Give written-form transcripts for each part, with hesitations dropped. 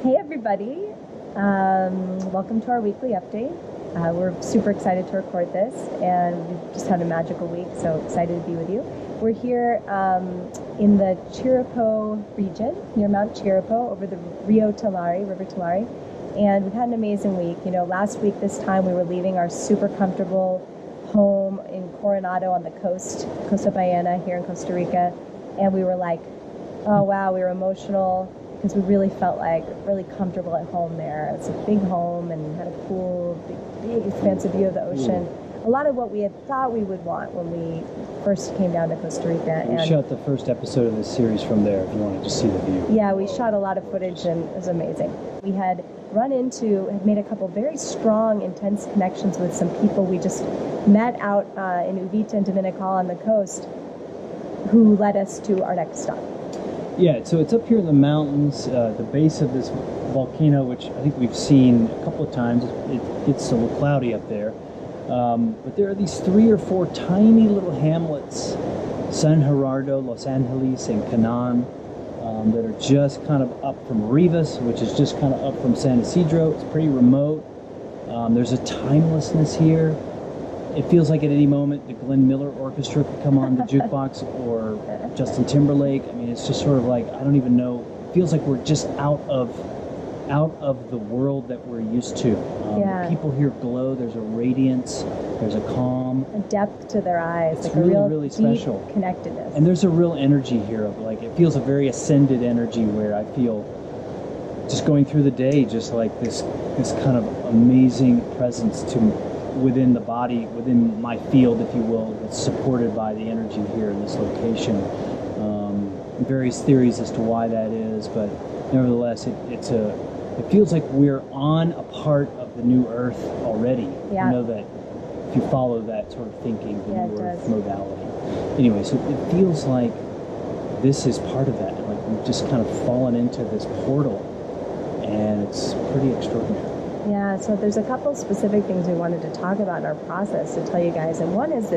Hey everybody, welcome to our weekly update. We're super excited to record this, and we've just had a magical week, so excited to be with you. We're here in the Chirripo region, near Mount Chirripo, over the River Tulare, and we've had an amazing week. You know, last week this time we were leaving our super comfortable home in Coronado on the coast, Costa Rica here in Costa Rica, and we were like, oh wow, we were emotional, because we really felt like really comfortable at home there. It's a big home and had a cool, big expansive view of the ocean. A lot of what we had thought we would want when we first came down to Costa Rica. We shot the first episode of this series from there, if you want to just see the view. Yeah, we shot a lot of footage, and it was amazing. We had made a couple very strong, intense connections with some people we just met out in Uvita and Dominical on the coast, who led us to our next stop. Yeah, so it's up here in the mountains, the base of this volcano, which I think we've seen a couple of times. It gets a little cloudy up there. But there are these 3 or 4 tiny little hamlets, San Gerardo, Los Angeles, and Canaan, that are just kind of up from Rivas, which is just kind of up from San Isidro. It's pretty remote. There's a timelessness here. It feels like at any moment the Glenn Miller Orchestra could come on the jukebox, or Justin Timberlake. I mean, it's just sort of like, I don't even know. It feels like we're just out of the world that we're used to. The people here glow. There's a radiance. There's a calm. A depth to their eyes. It's like really, a real really deep special. Connectedness. And there's a real energy here of like, it feels a very ascended energy where I feel just going through the day, just like this kind of amazing presence within the body, within my field, if you will, that's supported by the energy here in this location. Various theories as to why that is, but nevertheless, it feels like we're on a part of the new Earth already. Yeah. You know that if you follow that sort of thinking, the new Earth modality. Anyway, so it feels like this is part of that. Like we've just kind of fallen into this portal, and it's pretty extraordinary. Yeah, so there's a couple specific things we wanted to talk about in our process to tell you guys, and one is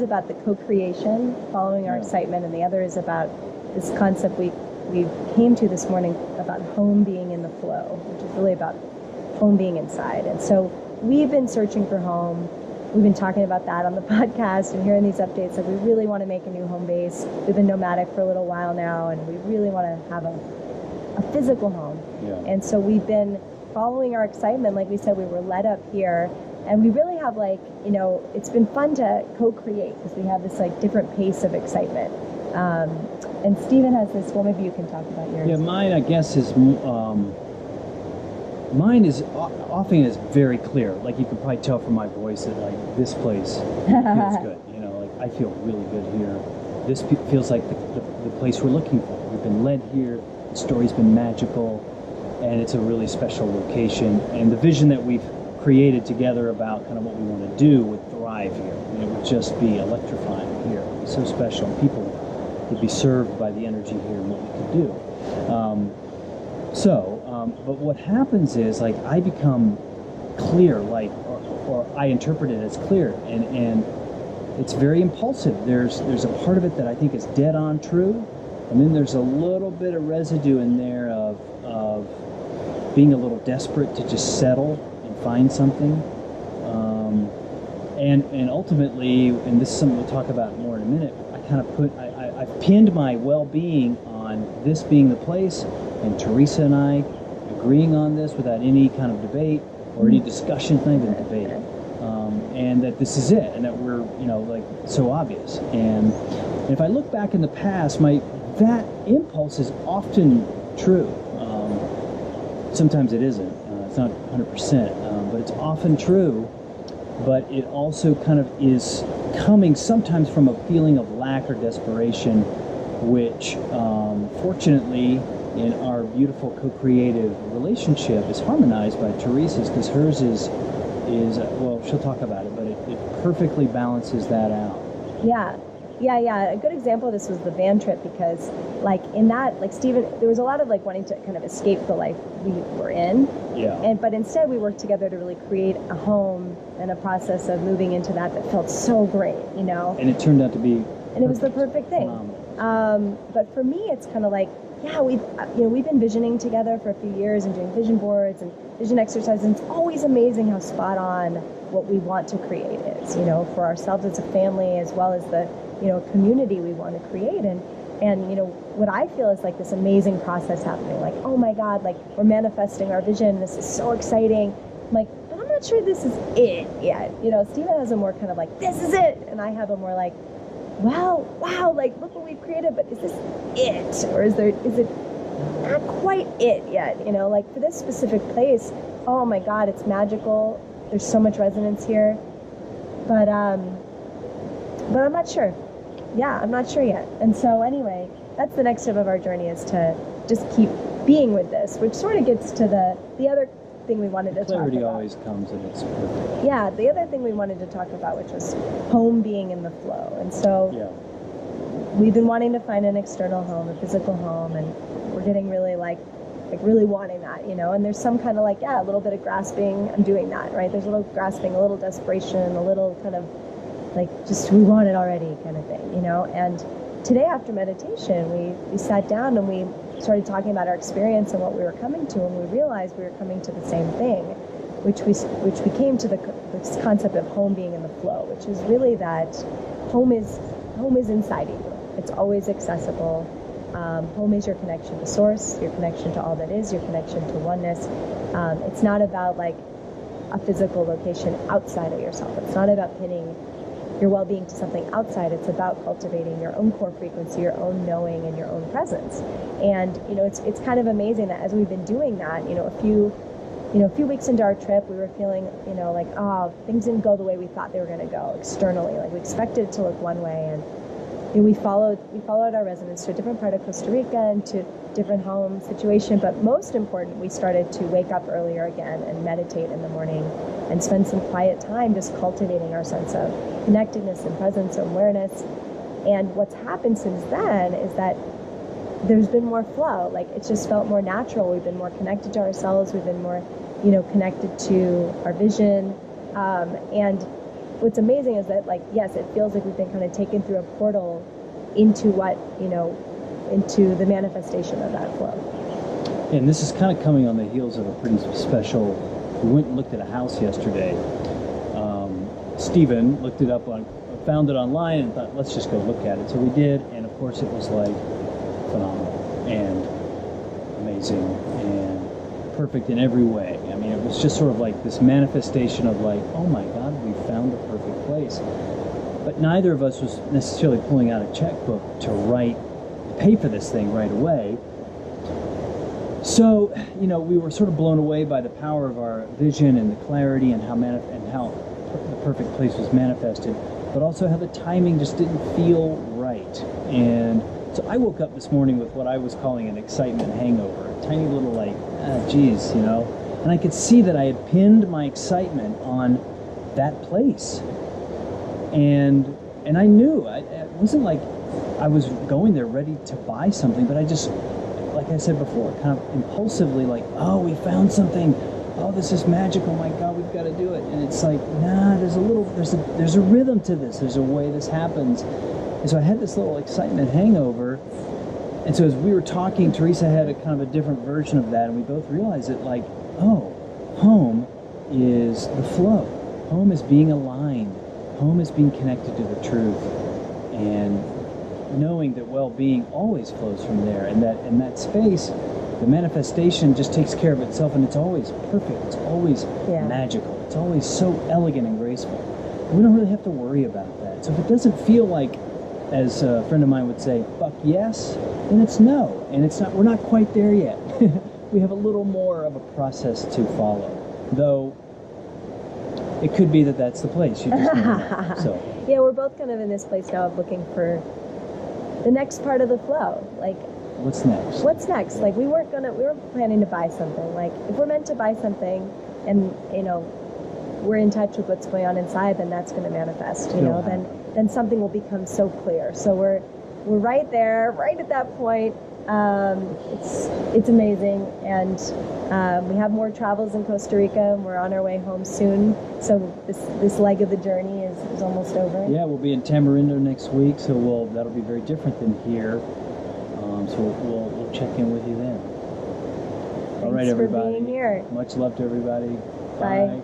about the co-creation, following our excitement, and the other is about this concept we came to this morning about home being in the flow, which is really about home being inside. And so we've been searching for home. We've been talking about that on the podcast and hearing these updates that we really want to make a new home base. We've been nomadic for a little while now, and we really want to have a physical home. Yeah. And so we've been following our excitement. Like we said, we were led up here, and we really have it's been fun to co-create because we have this like different pace of excitement. And Stephen has this. Well, maybe you can talk about yours. Yeah, mine, I guess, is mine is often is very clear. Like you can probably tell from my voice that like this place feels good. You know, like I feel really good here. This feels like the place we're looking for. We've been led here. The story's been magical, and it's a really special location. And the vision that we've created together about kind of what we want to do would thrive here. And it would just be electrifying here. It's so special. People would be served by the energy here and what we could do. But what happens is, like, I become clear, like, or I interpret it as clear, and it's very impulsive. There's a part of it that I think is dead on true, and then there's a little bit of residue in there of being a little desperate to just settle and find something. And ultimately, and this is something we'll talk about more in a minute, I've pinned my well-being on this being the place, and Teresa and I agreeing on this without any kind of debate or any discussion, not even debate, and that this is it, and that we're, like, so obvious. And if I look back in the past, that impulse is often true. Sometimes it isn't. It's not 100%, but it's often true. But it also kind of is coming sometimes from a feeling of lack or desperation, which fortunately in our beautiful co-creative relationship is harmonized by Teresa's, because hers is well, she'll talk about it, but it perfectly balances that out. Yeah. A good example of this was the van trip, because like in that, like Stephen, there was a lot of like wanting to kind of escape the life we were in. Yeah. But instead we worked together to really create a home and a process of moving into that felt so great, And it turned out to be And it was the perfect thing. But for me, it's kind of like yeah, we've been visioning together for a few years and doing vision boards and vision exercises. And it's always amazing how spot on what we want to create is, for ourselves as a family, as well as the, community we want to create. And what I feel is like this amazing process happening. Like, oh my God, like we're manifesting our vision. This is so exciting. I'm like, but I'm not sure this is it yet. Steven has a more kind of like, this is it. And I have a more like, well, wow, like look what we've created, but is this it? Or is it not quite it yet? Like for this specific place, oh my God, it's magical. There's so much resonance here. But I'm not sure. Yeah, I'm not sure yet. And so anyway, that's the next step of our journey, is to just keep being with this, which sort of gets to the other thing we wanted to talk about. Clarity always comes and it's perfect. Yeah, the other thing we wanted to talk about, which was home being in the flow. And so we've been wanting to find an external home, a physical home, and we're getting really like really wanting that, and there's some kind of like, a little bit of grasping. I'm doing that, right? There's a little grasping, a little desperation, a little kind of like just we want it already kind of thing, and today after meditation we sat down and we started talking about our experience and what we were coming to, and we realized we were coming to the same thing, which we came to this concept of home being in the flow, which is really that home is inside you. It's always accessible. Home is your connection to source, your connection to all that is, your connection to oneness. It's not about like a physical location outside of yourself. It's not about pinning your well-being to something outside. It's about cultivating your own core frequency, your own knowing, and your own presence. And it's kind of amazing that as we've been doing that, a few weeks into our trip, we were feeling, like, oh, things didn't go the way we thought they were going to go externally. Like we expected it to look one way, and we followed our resonance to a different part of Costa Rica and to different home situation. But most important, we started to wake up earlier again and meditate in the morning and spend some quiet time just cultivating our sense of connectedness and presence and awareness. And what's happened since then is that there's been more flow. Like it's just felt more natural. We've been more connected to ourselves. We've been more, connected to our vision. And what's amazing is that, like, yes, it feels like we've been kind of taken through a portal into into the manifestation of that flow. And this is kind of coming on the heels of a pretty special. We went and looked at a house yesterday. Stephen looked it up found it online and thought, let's just go look at it. So we did, and of course it was like phenomenal and amazing and perfect in every way. I mean, it was just sort of like this manifestation of like, oh my God, we found the perfect place. But neither of us was necessarily pulling out a checkbook to pay for this thing right away. So, we were sort of blown away by the power of our vision and the clarity and how the perfect place was manifested, but also how the timing just didn't feel right. And so I woke up this morning with what I was calling an excitement hangover, a tiny little like, geez, and I could see that I had pinned my excitement on that place. And I knew, it wasn't like I was going there ready to buy something, but I just, like I said before, kind of impulsively like, oh, we found something. Oh, this is magical. My God, we've got to do it. And it's like, nah, there's a rhythm to this. There's a way this happens. And so I had this little excitement hangover. And so as we were talking, Teresa had a kind of a different version of that. And we both realized that, like, oh, home is the flow. Home is being aligned. Home is being connected to the truth. And knowing that well-being always flows from there. And that in that space, the manifestation just takes care of itself, and it's always perfect. It's always magical. It's always so elegant and graceful. We don't really have to worry about that. So if it doesn't feel like, as a friend of mine would say, fuck yes, then it's no. And it's not. We're not quite there yet. We have a little more of a process to follow. Though it could be that that's the place. You just never know. So yeah, we're both kind of in this place now of looking for the next part of the flow. Like, what's next? What's next? Like, we weren't planning to buy something. Like, if we're meant to buy something and, we're in touch with what's going on inside, then that's going to manifest, then something will become so clear. So we're right there, right at that point. It's amazing. And we have more travels in Costa Rica, and we're on our way home soon. So this leg of the journey is almost over. Yeah, we'll be in Tamarindo next week, so that'll be very different than here. So we'll check in with you then. All right, Thanks for everybody. being here. Much love to everybody. Bye.